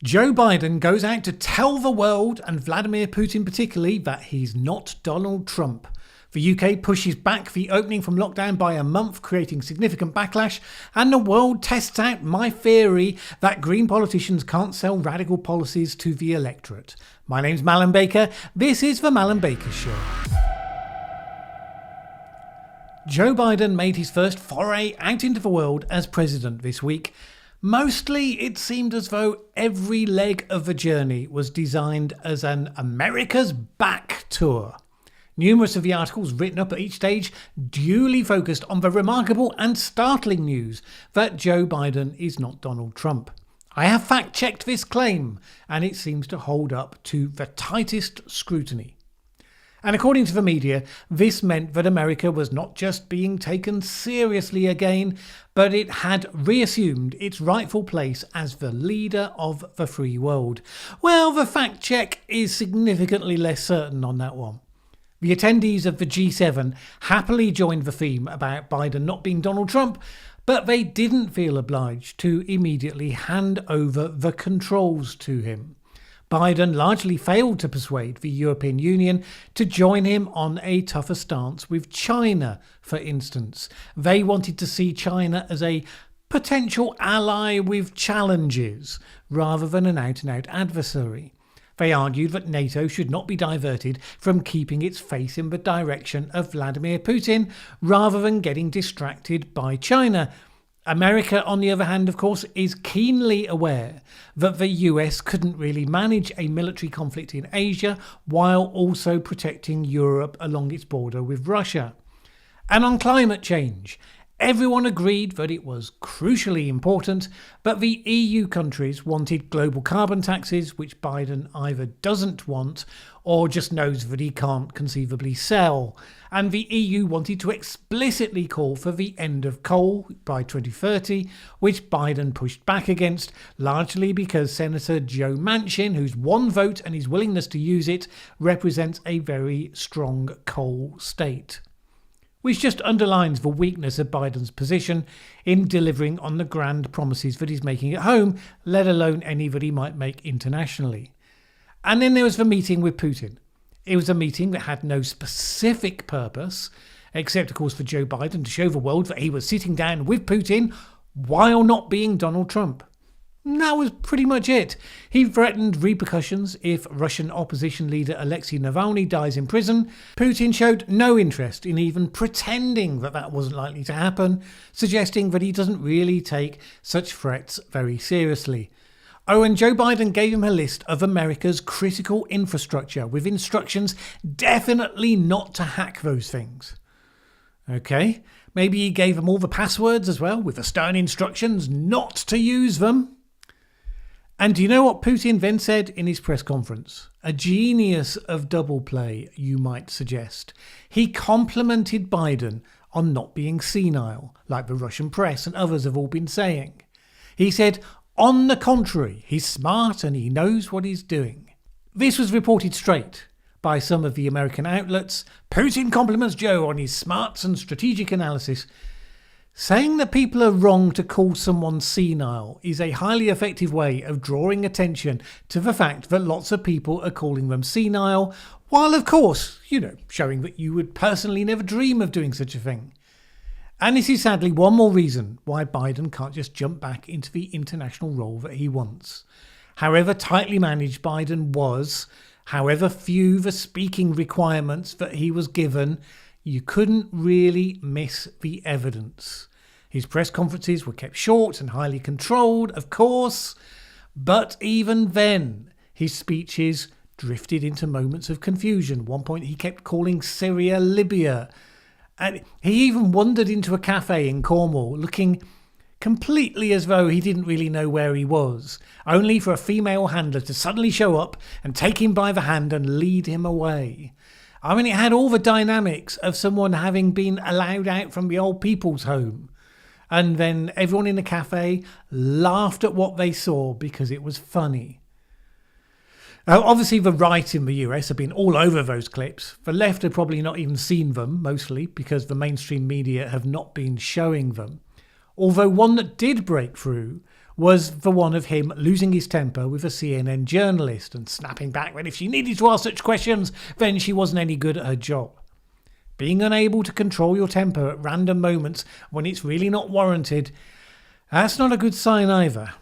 Joe Biden goes out to tell the world, and Vladimir Putin particularly, that he's not Donald Trump. The UK pushes back the opening from lockdown by a month, creating significant backlash, and the world tests out my theory that Green politicians can't sell radical policies to the electorate. My name's Mallen Baker. This is the Mallen Baker Show. Joe Biden made his first foray out into the world as president this week. Mostly, it seemed as though every leg of the journey was designed as an America's Back tour. Numerous of the articles written up at each stage duly focused on the remarkable and startling news that Joe Biden is not Donald Trump. I have fact-checked this claim, and it seems to hold up to the tightest scrutiny. And according to the media, this meant that America was not just being taken seriously again, but it had reassumed its rightful place as the leader of the free world. Well, the fact check is significantly less certain on that one. The attendees of the G7 happily joined the theme about Biden not being Donald Trump, but they didn't feel obliged to immediately hand over the controls to him. Biden largely failed to persuade the European Union to join him on a tougher stance with China, for instance. They wanted to see China as a potential ally with challenges, rather than an out-and-out adversary. They argued that NATO should not be diverted from keeping its face in the direction of Vladimir Putin, rather than getting distracted by China. America, on the other hand, of course, is keenly aware that the US couldn't really manage a military conflict in Asia while also protecting Europe along its border with Russia. And on climate change, everyone agreed that it was crucially important, but the EU countries wanted global carbon taxes, which Biden either doesn't want or just knows that he can't conceivably sell. And the EU wanted to explicitly call for the end of coal by 2030, which Biden pushed back against, largely because Senator Joe Manchin, whose one vote and his willingness to use it represents a very strong coal state. Which just underlines the weakness of Biden's position in delivering on the grand promises that he's making at home, let alone any that he might make internationally. And then there was the meeting with Putin. It was a meeting that had no specific purpose, except of course for Joe Biden to show the world that he was sitting down with Putin while not being Donald Trump. And that was pretty much it. He threatened repercussions if Russian opposition leader Alexei Navalny dies in prison. Putin showed no interest in even pretending that that wasn't likely to happen, suggesting that he doesn't really take such threats very seriously. Oh, and Joe Biden gave him a list of America's critical infrastructure with instructions definitely not to hack those things. Okay, maybe he gave them all the passwords as well, with the stern instructions not to use them. And do you know what Putin then said in his press conference? A genius of double play, you might suggest. He complimented Biden on not being senile, like the Russian press and others have all been saying. He said, on the contrary, he's smart and he knows what he's doing. This was reported straight by some of the American outlets. Putin compliments Joe on his smarts and strategic analysis. Saying that people are wrong to call someone senile is a highly effective way of drawing attention to the fact that lots of people are calling them senile, while of course, showing that you would personally never dream of doing such a thing. And this is sadly one more reason why Biden can't just jump back into the international role that he wants. However tightly managed Biden was, however few the speaking requirements that he was given, you couldn't really miss the evidence. His press conferences were kept short and highly controlled, of course, but even then, his speeches drifted into moments of confusion. At one point, he kept calling Syria Libya. And he even wandered into a cafe in Cornwall, looking completely as though he didn't really know where he was, only for a female handler to suddenly show up and take him by the hand and lead him away. I mean, it had all the dynamics of someone having been allowed out from the old people's home. And then everyone in the cafe laughed at what they saw because it was funny. Obviously, the right in the US have been all over those clips. The left have probably not even seen them, mostly because the mainstream media have not been showing them. Although one that did break through was the one of him losing his temper with a CNN journalist and snapping back that if she needed to ask such questions, then she wasn't any good at her job. Being unable to control your temper at random moments when it's really not warranted, that's not a good sign either.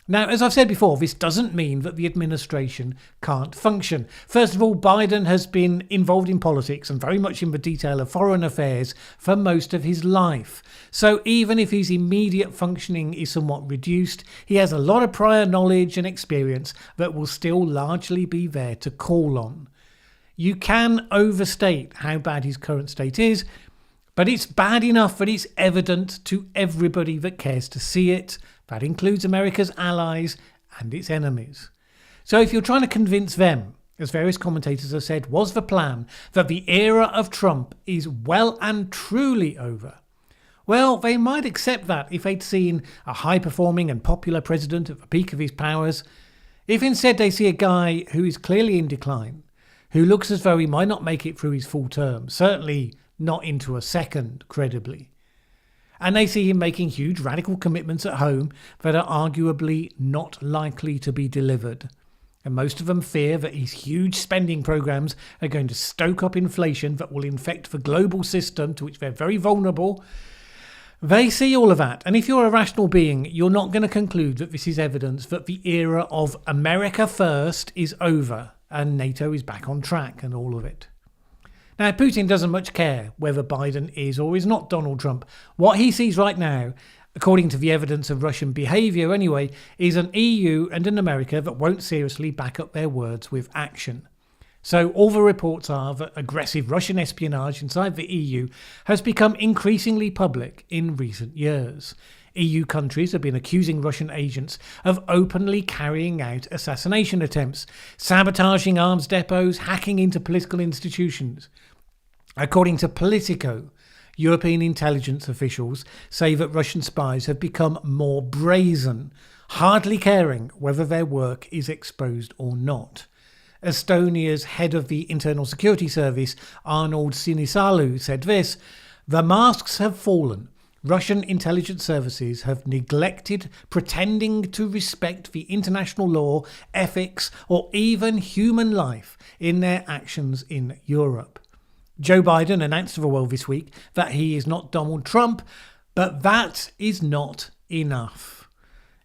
Now, as I've said before, this doesn't mean that the administration can't function. First of all, Biden has been involved in politics and very much in the detail of foreign affairs for most of his life. So even if his immediate functioning is somewhat reduced, he has a lot of prior knowledge and experience that will still largely be there to call on. You can overstate how bad his current state is, but it's bad enough that it's evident to everybody that cares to see it. That includes America's allies and its enemies. So if you're trying to convince them, as various commentators have said, was the plan that the era of Trump is well and truly over, well, they might accept that if they'd seen a high-performing and popular president at the peak of his powers. If instead they see a guy who is clearly in decline, who looks as though he might not make it through his full term, certainly not into a second, credibly, and they see him making huge radical commitments at home that are arguably not likely to be delivered. And most of them fear that his huge spending programs are going to stoke up inflation that will infect the global system to which they're very vulnerable. They see all of that. And if you're a rational being, you're not going to conclude that this is evidence that the era of America first is over and NATO is back on track and all of it. Now, Putin doesn't much care whether Biden is or is not Donald Trump. What he sees right now, according to the evidence of Russian behaviour anyway, is an EU and an America that won't seriously back up their words with action. So all the reports are that aggressive Russian espionage inside the EU has become increasingly public in recent years. EU countries have been accusing Russian agents of openly carrying out assassination attempts, sabotaging arms depots, hacking into political institutions. According to Politico, European intelligence officials say that Russian spies have become more brazen, hardly caring whether their work is exposed or not. Estonia's head of the Internal Security Service, Arnold Sinisalu, said this: "The masks have fallen. Russian intelligence services have neglected pretending to respect the international law, ethics, or even human life in their actions in Europe." Joe Biden announced to the world this week that he is not Donald Trump, but that is not enough.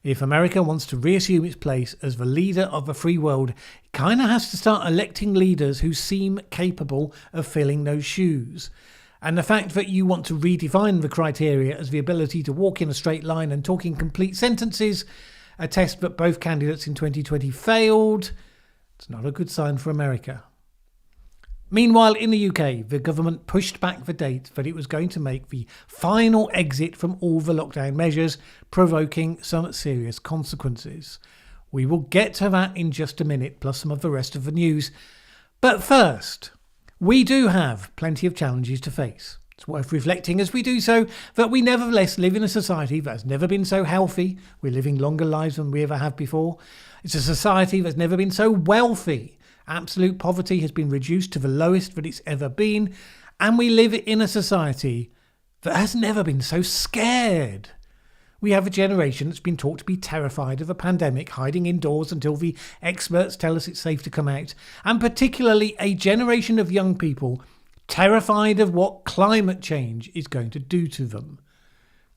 If America wants to reassume its place as the leader of the free world, it kind of has to start electing leaders who seem capable of filling those shoes. And the fact that you want to redefine the criteria as the ability to walk in a straight line and talk in complete sentences, a test that both candidates in 2020 failed, it's not a good sign for America. Meanwhile, in the UK, the government pushed back the date that it was going to make the final exit from all the lockdown measures, provoking some serious consequences. We will get to that in just a minute, plus some of the rest of the news. But first, we do have plenty of challenges to face. It's worth reflecting as we do so that we nevertheless live in a society that has never been so healthy. We're living longer lives than we ever have before. It's a society that's never been so wealthy. Absolute poverty has been reduced to the lowest that it's ever been. And we live in a society that has never been so scared. We have a generation that's been taught to be terrified of a pandemic, hiding indoors until the experts tell us it's safe to come out. And particularly a generation of young people terrified of what climate change is going to do to them.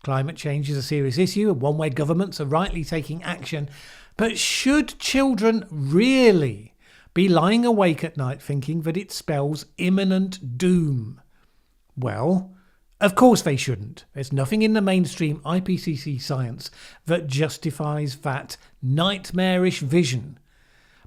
Climate change is a serious issue and one where governments are rightly taking action. But should children really be lying awake at night thinking that it spells imminent doom? Well, of course they shouldn't. There's nothing in the mainstream IPCC science that justifies that nightmarish vision.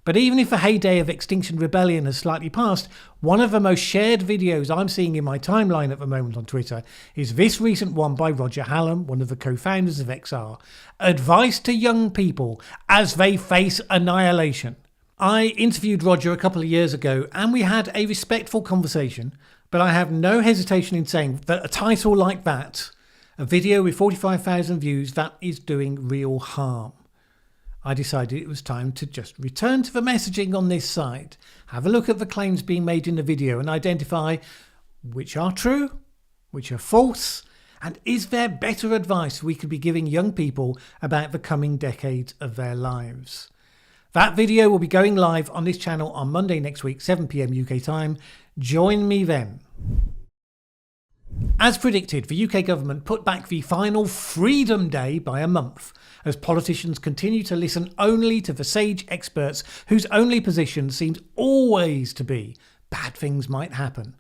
But even if the heyday of Extinction Rebellion has slightly passed, one of the most shared videos I'm seeing in my timeline at the moment on Twitter is this recent one by Roger Hallam, one of the co-founders of XR. Advice to young people as they face annihilation. I interviewed Roger a couple of years ago and we had a respectful conversation, but I have no hesitation in saying that a title like that, a video with 45,000 views, that is doing real harm. I decided it was time to just return to the messaging on this site, have a look at the claims being made in the video and identify which are true, which are false, And is there better advice we could be giving young people about the coming decades of their lives? That video will be going live on this channel on Monday next week, 7 p.m. UK time. Join me then. As predicted, the UK government put back the final Freedom Day by a month, as politicians continue to listen only to the sage experts whose only position seems always to be bad things might happen.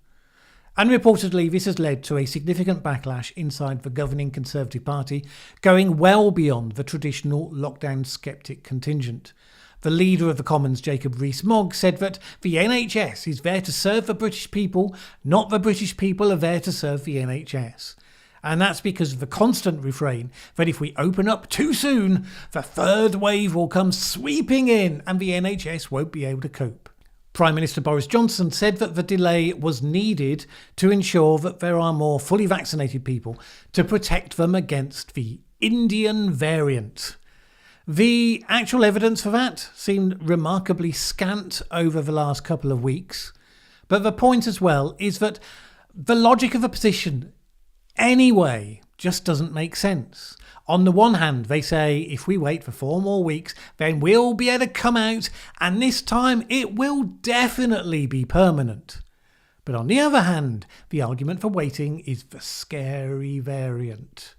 And reportedly, this has led to a significant backlash inside the governing Conservative Party, going well beyond the traditional lockdown sceptic contingent. The leader of the Commons, Jacob Rees-Mogg, said that the NHS is there to serve the British people, not the British people are there to serve the NHS. And that's because of the constant refrain that if we open up too soon, the third wave will come sweeping in and the NHS won't be able to cope. Prime Minister Boris Johnson said that the delay was needed to ensure that there are more fully vaccinated people to protect them against the Indian variant. The actual evidence for that seemed remarkably scant over the last couple of weeks. But the point as well is that the logic of the position anyway just doesn't make sense. On the one hand, they say if we wait for 4 more weeks, then we'll be able to come out, and this time it will definitely be permanent. But on the other hand, the argument for waiting is the scary variant.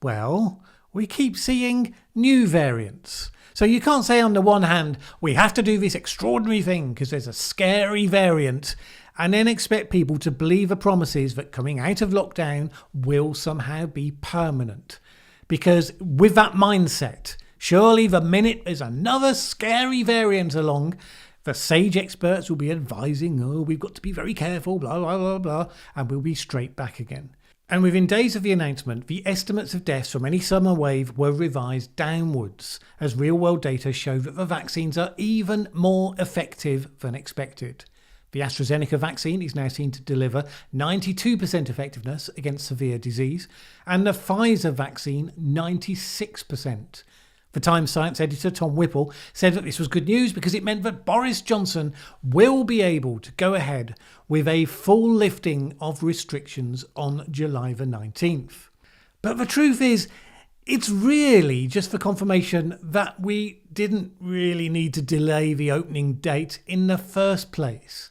Well, we keep seeing new variants. So you can't say on the one hand, we have to do this extraordinary thing because there's a scary variant, and then expect people to believe the promises that coming out of lockdown will somehow be permanent. Because with that mindset, surely the minute there's another scary variant along, the sage experts will be advising, oh, we've got to be very careful, blah, blah, blah, blah, and we'll be straight back again. And within days of the announcement, the estimates of deaths from any summer wave were revised downwards, as real-world data show that the vaccines are even more effective than expected. The AstraZeneca vaccine is now seen to deliver 92% effectiveness against severe disease, and the Pfizer vaccine 96%. The Times science editor Tom Whipple said that this was good news because it meant that Boris Johnson will be able to go ahead with a full lifting of restrictions on July the 19th. But the truth is, it's really just for confirmation that we didn't really need to delay the opening date in the first place.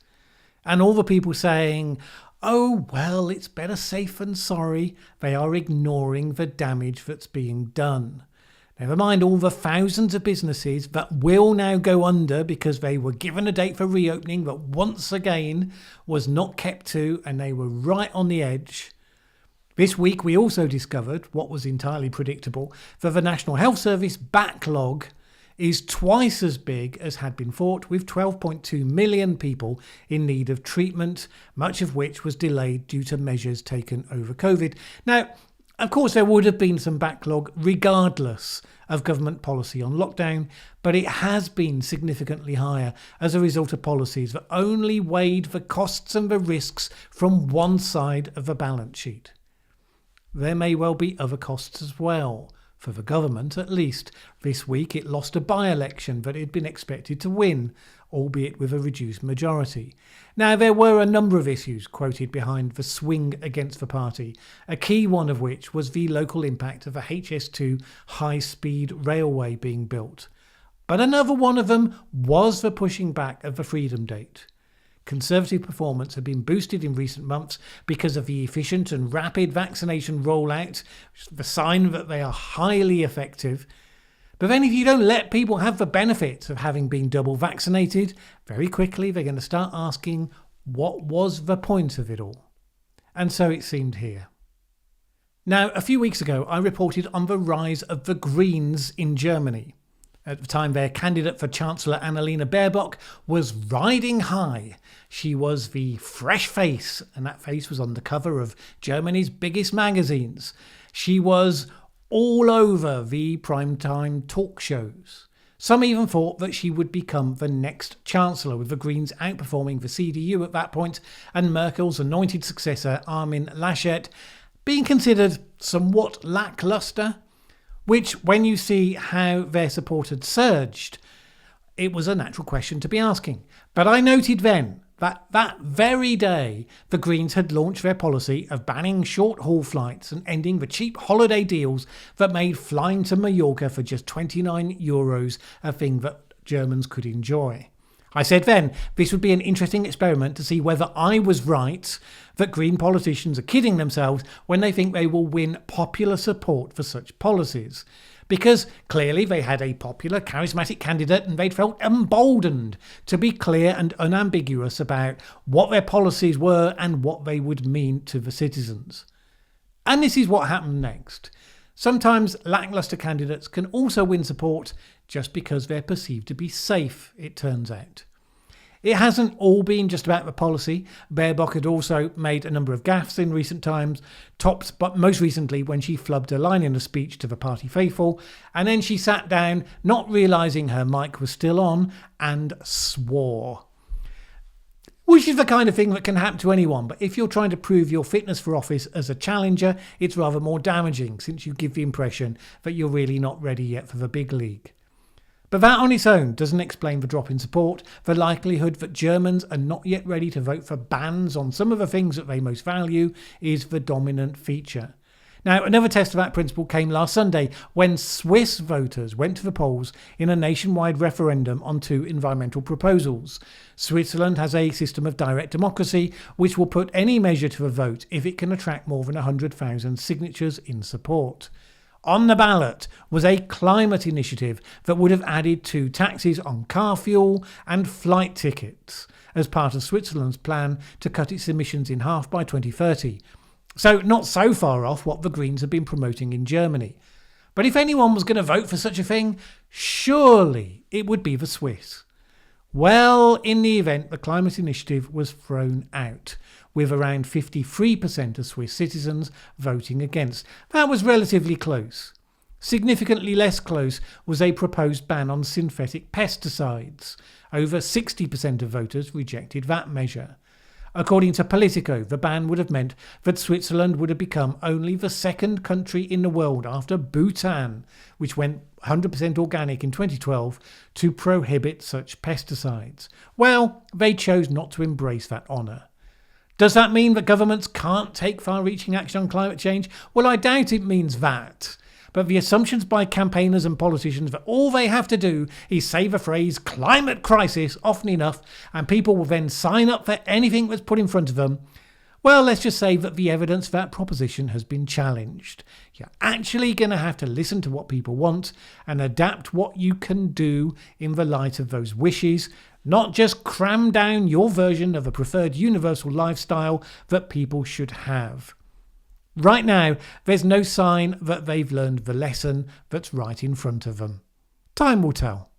And all the people saying, oh, well, it's better safe than sorry, they are ignoring the damage that's being done. Never mind all the thousands of businesses that will now go under because they were given a date for reopening that once again was not kept to, and they were right on the edge. This week we also discovered, what was entirely predictable, that the National Health Service backlog is twice as big as had been thought, with 12.2 million people in need of treatment, much of which was delayed due to measures taken over COVID. Now, of course, there would have been some backlog regardless of government policy on lockdown, but it has been significantly higher as a result of policies that only weighed the costs and the risks from one side of the balance sheet. There may well be other costs as well. For the government, at least, this week it lost a by-election that it had been expected to win, albeit with a reduced majority. Now, there were a number of issues quoted behind the swing against the party, a key one of which was the local impact of the HS2 high-speed railway being built. But another one of them was the pushing back of the Freedom Date. Conservative performance had been boosted in recent months because of the efficient and rapid vaccination rollout, the sign that they are highly effective. But then if you don't let people have the benefits of having been double vaccinated, very quickly they're going to start asking, what was the point of it all? And so it seemed here. Now, a few weeks ago, I reported on the rise of the Greens in Germany. At the time, their candidate for Chancellor Annalena Baerbock was riding high. She was the fresh face, and that face was on the cover of Germany's biggest magazines. She was all over the primetime talk shows. Some even thought that she would become the next Chancellor, with the Greens outperforming the CDU at that point, and Merkel's anointed successor, Armin Laschet, being considered somewhat lacklustre. Which, when you see how their support had surged, it was a natural question to be asking. But I noted then That very day, the Greens had launched their policy of banning short-haul flights and ending the cheap holiday deals that made flying to Mallorca for just €29 a thing that Germans could enjoy. I said then this would be an interesting experiment to see whether I was right that Green politicians are kidding themselves when they think they will win popular support for such policies. Because clearly they had a popular, charismatic candidate and they'd felt emboldened to be clear and unambiguous about what their policies were and what they would mean to the citizens. And this is what happened next. Sometimes lacklustre candidates can also win support just because they're perceived to be safe, it turns out. It hasn't all been just about the policy. Baerbock had also made a number of gaffes in recent times, topped but most recently when she flubbed a line in a speech to the party faithful, and then she sat down, not realising her mic was still on, and swore. Which is the kind of thing that can happen to anyone, but if you're trying to prove your fitness for office as a challenger, it's rather more damaging since you give the impression that you're really not ready yet for the big league. But that on its own doesn't explain the drop in support. The likelihood that Germans are not yet ready to vote for bans on some of the things that they most value is the dominant feature. Now, another test of that principle came last Sunday when Swiss voters went to the polls in a nationwide referendum on 2 environmental proposals. Switzerland has a system of direct democracy which will put any measure to a vote if it can attract more than 100,000 signatures in support. On the ballot was a climate initiative that would have added 2 taxes on car fuel and flight tickets as part of Switzerland's plan to cut its emissions in half by 2030. So not so far off what the Greens have been promoting in Germany. But if anyone was going to vote for such a thing, surely it would be the Swiss. Well, in the event, the climate initiative was thrown out, with around 53% of Swiss citizens voting against. That was relatively close. Significantly less close was a proposed ban on synthetic pesticides. Over 60% of voters rejected that measure. According to Politico, the ban would have meant that Switzerland would have become only the second country in the world after Bhutan, which went 100% organic in 2012, to prohibit such pesticides. Well, they chose not to embrace that honour. Does that mean that governments can't take far-reaching action on climate change? Well, I doubt it means that. But the assumptions by campaigners and politicians that all they have to do is say the phrase climate crisis often enough and people will then sign up for anything that's put in front of them, well, let's just say that the evidence for that proposition has been challenged. You're actually going to have to listen to what people want and adapt what you can do in the light of those wishes, not just cram down your version of a preferred universal lifestyle that people should have. Right now, there's no sign that they've learned the lesson that's right in front of them. Time will tell.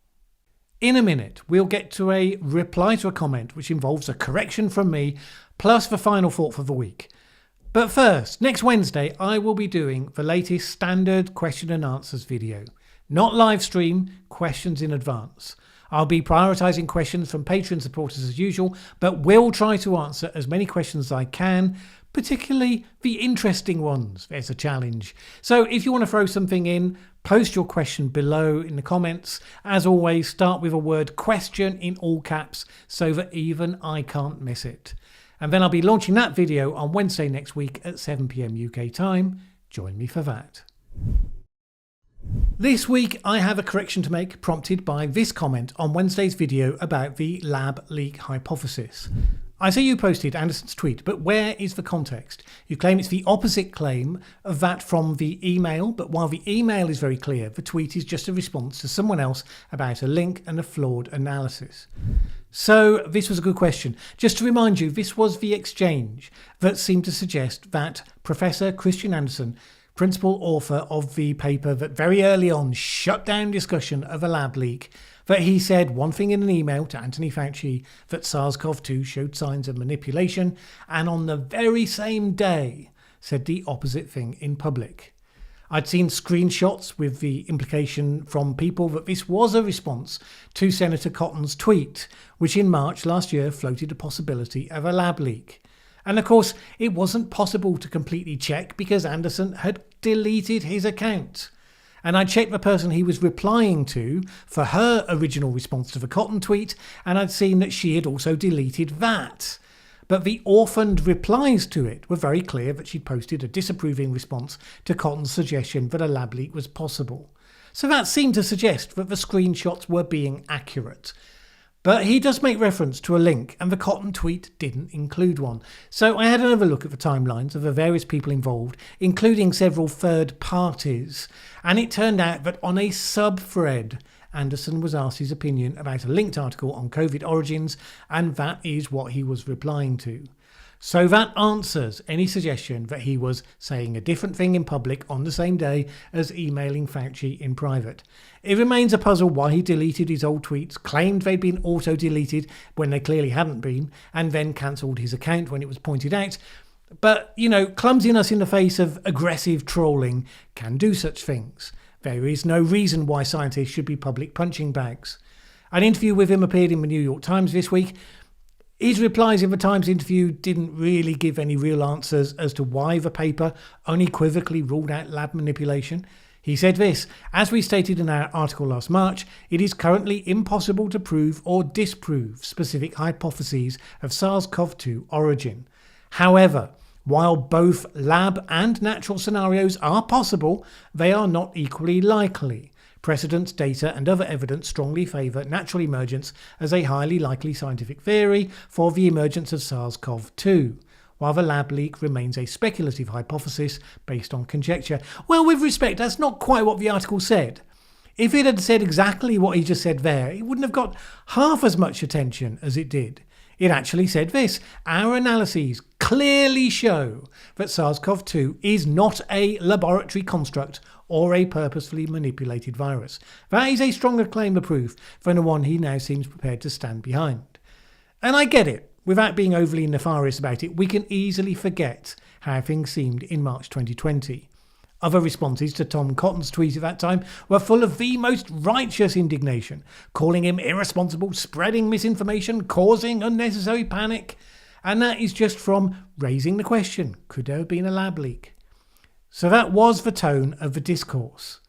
In a minute, we'll get to a reply to a comment which involves a correction from me, plus the final thought for the week. But first, next Wednesday, I will be doing the latest standard question and answers video. Not live stream, questions in advance. I'll be prioritising questions from Patreon supporters as usual, but will try to answer as many questions as I can, particularly the interesting ones. There's a challenge. So if you want to throw something in, post your question below in the comments. As always, start with a word question in all caps so that even I can't miss it. And then I'll be launching that video on Wednesday next week at 7 PM UK time. Join me for that. This week I have a correction to make prompted by this comment on Wednesday's video about the lab leak hypothesis. I see you posted Anderson's tweet, but where is the context? You claim it's the opposite claim of that from the email, but while the email is very clear, the tweet is just a response to someone else about a link and a flawed analysis. So this was a good question. Just to remind you, this was the exchange that seemed to suggest that Professor Christian Anderson, principal author of the paper that very early on shut down discussion of a lab leak, that he said one thing in an email to Anthony Fauci that SARS-CoV-2 showed signs of manipulation, and on the very same day said the opposite thing in public. I'd seen screenshots with the implication from people that this was a response to Senator Cotton's tweet, which in March last year floated a possibility of a lab leak. And of course, it wasn't possible to completely check because Anderson had deleted his account. And I checked the person he was replying to for her original response to the Cotton tweet, and I'd seen that she had also deleted that. But the orphaned replies to it were very clear that she'd posted a disapproving response to Cotton's suggestion that a lab leak was possible. So that seemed to suggest that the screenshots were being accurate. But he does make reference to a link, and the Cotton tweet didn't include one. So I had another look at the timelines of the various people involved, including several third parties, and it turned out that on a subthread, Anderson was asked his opinion about a linked article on COVID origins, and that is what he was replying to. So that answers any suggestion that he was saying a different thing in public on the same day as emailing Fauci in private. It remains a puzzle why he deleted his old tweets, claimed they'd been auto-deleted when they clearly hadn't been, and then cancelled his account when it was pointed out. But, clumsiness in the face of aggressive trolling can do such things. There is no reason why scientists should be public punching bags. An interview with him appeared in the New York Times this week. His replies in the Times interview didn't really give any real answers as to why the paper unequivocally ruled out lab manipulation. He said this: "As we stated in our article last March, it is currently impossible to prove or disprove specific hypotheses of SARS-CoV-2 origin. However, while both lab and natural scenarios are possible, they are not equally likely. Precedents, data, and other evidence strongly favour natural emergence as a highly likely scientific theory for the emergence of SARS-CoV-2, while the lab leak remains a speculative hypothesis based on conjecture." Well, with respect, that's not quite what the article said. If it had said exactly what he just said there, it wouldn't have got half as much attention as it did. It actually said this: "Our analyses clearly show that SARS-CoV-2 is not a laboratory construct or a purposefully manipulated virus." That is a stronger claim of proof than the one he now seems prepared to stand behind. And I get it. Without being overly nefarious about it, we can easily forget how things seemed in March 2020. Other responses to Tom Cotton's tweet at that time were full of the most righteous indignation, calling him irresponsible, spreading misinformation, causing unnecessary panic. And that is just from raising the question, could there have been a lab leak? So that was the tone of the discourse.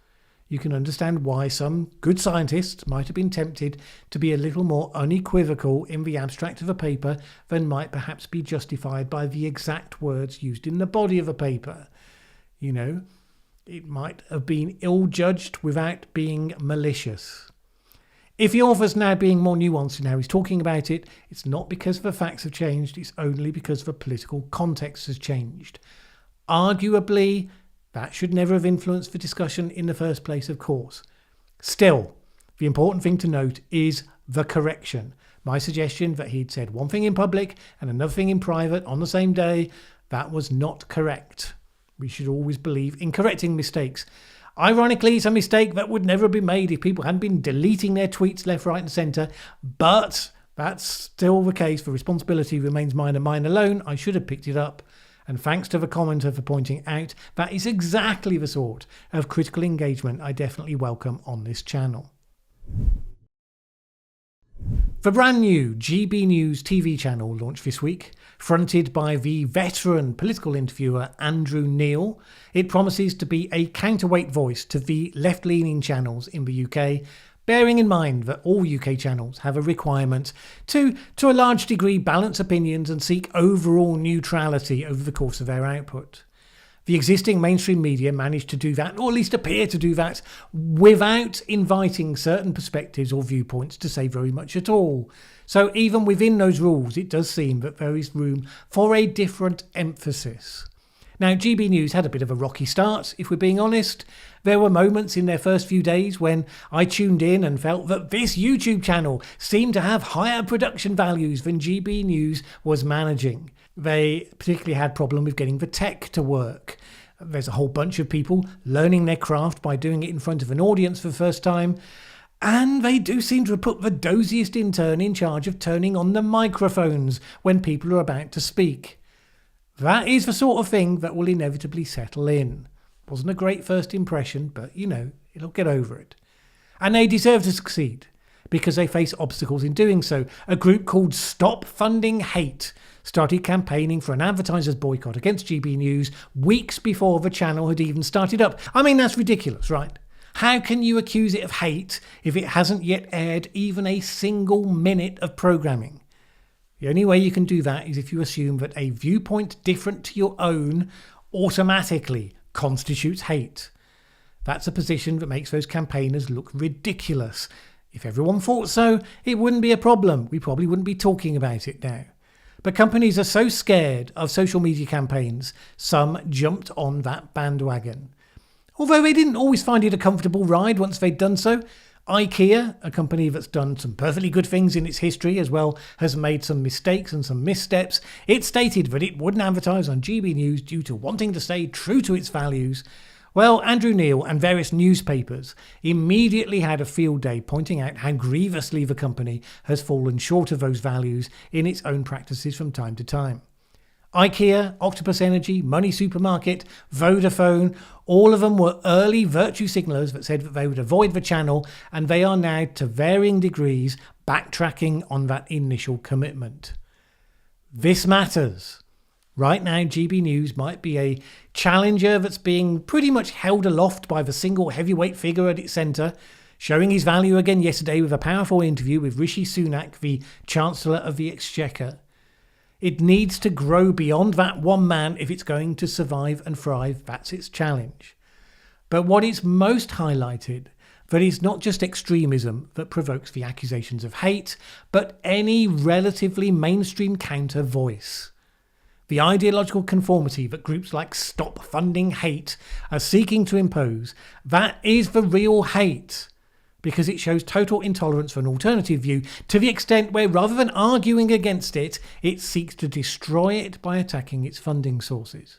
You can understand why some good scientists might have been tempted to be a little more unequivocal in the abstract of a paper than might perhaps be justified by the exact words used in the body of a paper. It might have been ill-judged without being malicious. If the author's now being more nuanced in how he's talking about it, it's not because the facts have changed, it's only because the political context has changed. Arguably, that should never have influenced the discussion in the first place, of course. Still, the important thing to note is the correction. My suggestion that he'd said one thing in public and another thing in private on the same day, that was not correct. We should always believe in correcting mistakes. Ironically, it's a mistake that would never have been made if people hadn't been deleting their tweets left, right and centre. But that's still the case. The responsibility remains mine and mine alone. I should have picked it up. And thanks to the commenter for pointing out, that is exactly the sort of critical engagement I definitely welcome on this channel. The brand new GB News TV channel launched this week. Fronted by the veteran political interviewer Andrew Neil, it promises to be a counterweight voice to the left-leaning channels in the UK, bearing in mind that all UK channels have a requirement to a large degree, balance opinions and seek overall neutrality over the course of their output. The existing mainstream media managed to do that, or at least appear to do that, without inviting certain perspectives or viewpoints to say very much at all. So even within those rules, it does seem that there is room for a different emphasis. Now, GB News had a bit of a rocky start, if we're being honest. There were moments in their first few days when I tuned in and felt that this YouTube channel seemed to have higher production values than GB News was managing. They particularly had problem with getting the tech to work. There's a whole bunch of people learning their craft by doing it in front of an audience for the first time. And they do seem to have put the doziest intern in charge of turning on the microphones when people are about to speak. That is the sort of thing that will inevitably settle in. Wasn't a great first impression, but it'll get over it. And they deserve to succeed because they face obstacles in doing so. A group called Stop Funding Hate started campaigning for an advertiser's boycott against GB News weeks before the channel had even started up. I mean, that's ridiculous, right? How can you accuse it of hate if it hasn't yet aired even a single minute of programming? The only way you can do that is if you assume that a viewpoint different to your own automatically constitutes hate. That's a position that makes those campaigners look ridiculous. If everyone thought so, it wouldn't be a problem. We probably wouldn't be talking about it now. But companies are so scared of social media campaigns, some jumped on that bandwagon. Although they didn't always find it a comfortable ride once they'd done so. IKEA, a company that's done some perfectly good things in its history as well, has made some mistakes and some missteps. It stated that it wouldn't advertise on GB News due to wanting to stay true to its values. Well, Andrew Neil and various newspapers immediately had a field day pointing out how grievously the company has fallen short of those values in its own practices from time to time. IKEA, Octopus Energy, Money Supermarket, Vodafone, all of them were early virtue signallers that said that they would avoid the channel, and they are now, to varying degrees, backtracking on that initial commitment. This matters. Right now, GB News might be a challenger that's being pretty much held aloft by the single heavyweight figure at its centre, showing his value again yesterday with a powerful interview with Rishi Sunak, the Chancellor of the Exchequer. It needs to grow beyond that one man if it's going to survive and thrive. That's its challenge. But what it's most highlighted, that it's not just extremism that provokes the accusations of hate, but any relatively mainstream counter voice. The ideological conformity that groups like Stop Funding Hate are seeking to impose, that is the real hate, because it shows total intolerance for an alternative view to the extent where, rather than arguing against it, it seeks to destroy it by attacking its funding sources.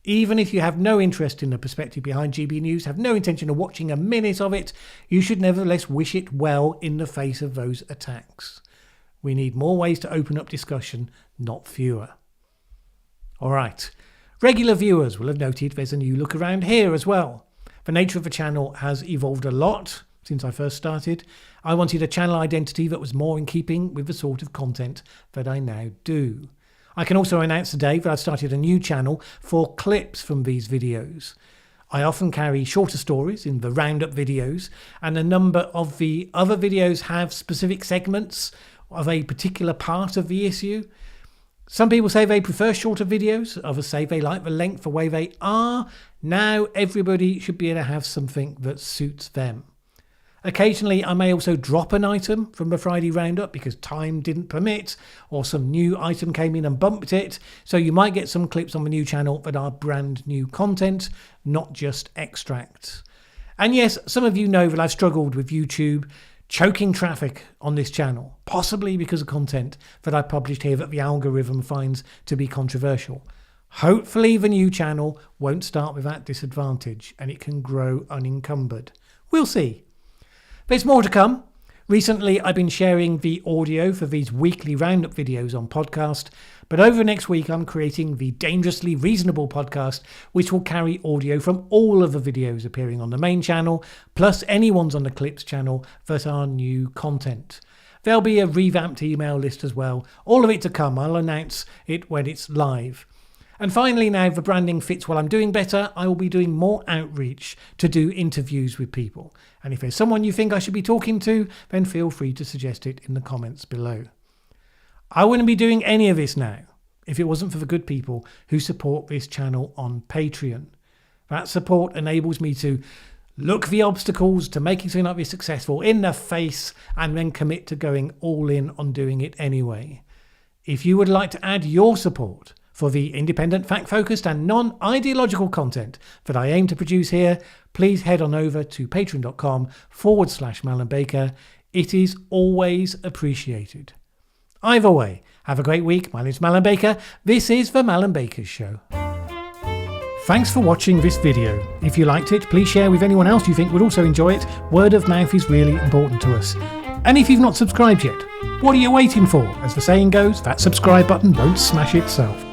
Even if you have no interest in the perspective behind GB News, have no intention of watching a minute of it, you should nevertheless wish it well in the face of those attacks. We need more ways to open up discussion, not fewer. Alright, regular viewers will have noted there's a new look around here as well. The nature of the channel has evolved a lot since I first started. I wanted a channel identity that was more in keeping with the sort of content that I now do. I can also announce today that I've started a new channel for clips from these videos. I often carry shorter stories in the roundup videos, and a number of the other videos have specific segments of a particular part of the issue. Some people say they prefer shorter videos, others say they like the length the way they are. Now everybody should be able to have something that suits them. Occasionally I may also drop an item from the Friday roundup because time didn't permit, or some new item came in and bumped it, so you might get some clips on the new channel that are brand new content, not just extracts. And yes, some of you know that I've struggled with YouTube choking traffic on this channel, possibly because of content that I published here that the algorithm finds to be controversial. Hopefully the new channel won't start with that disadvantage and it can grow unencumbered. We'll see. There's more to come. Recently I've been sharing the audio for these weekly roundup videos on podcast, but over next week I'm creating the Dangerously Reasonable podcast, which will carry audio from all of the videos appearing on the main channel, plus any ones on the Clips channel that are new content. There'll be a revamped email list as well. All of it to come. I'll announce it when it's live. And finally, now the branding fits what I'm doing better, I will be doing more outreach to do interviews with people. And if there's someone you think I should be talking to, then feel free to suggest it in the comments below. I wouldn't be doing any of this now if it wasn't for the good people who support this channel on Patreon. That support enables me to look the obstacles to making something like this successful in the face and then commit to going all in on doing it anyway. If you would like to add your support for the independent, fact-focused and non-ideological content that I aim to produce here, please head on over to patreon.com/Mallen Baker. It is always appreciated. Either way, have a great week. My name's Mallen Baker. This is the Mallen Baker Show. Thanks for watching this video. If you liked it, please share with anyone else you think would also enjoy it. Word of mouth is really important to us. And if you've not subscribed yet, what are you waiting for? As the saying goes, that subscribe button won't smash itself.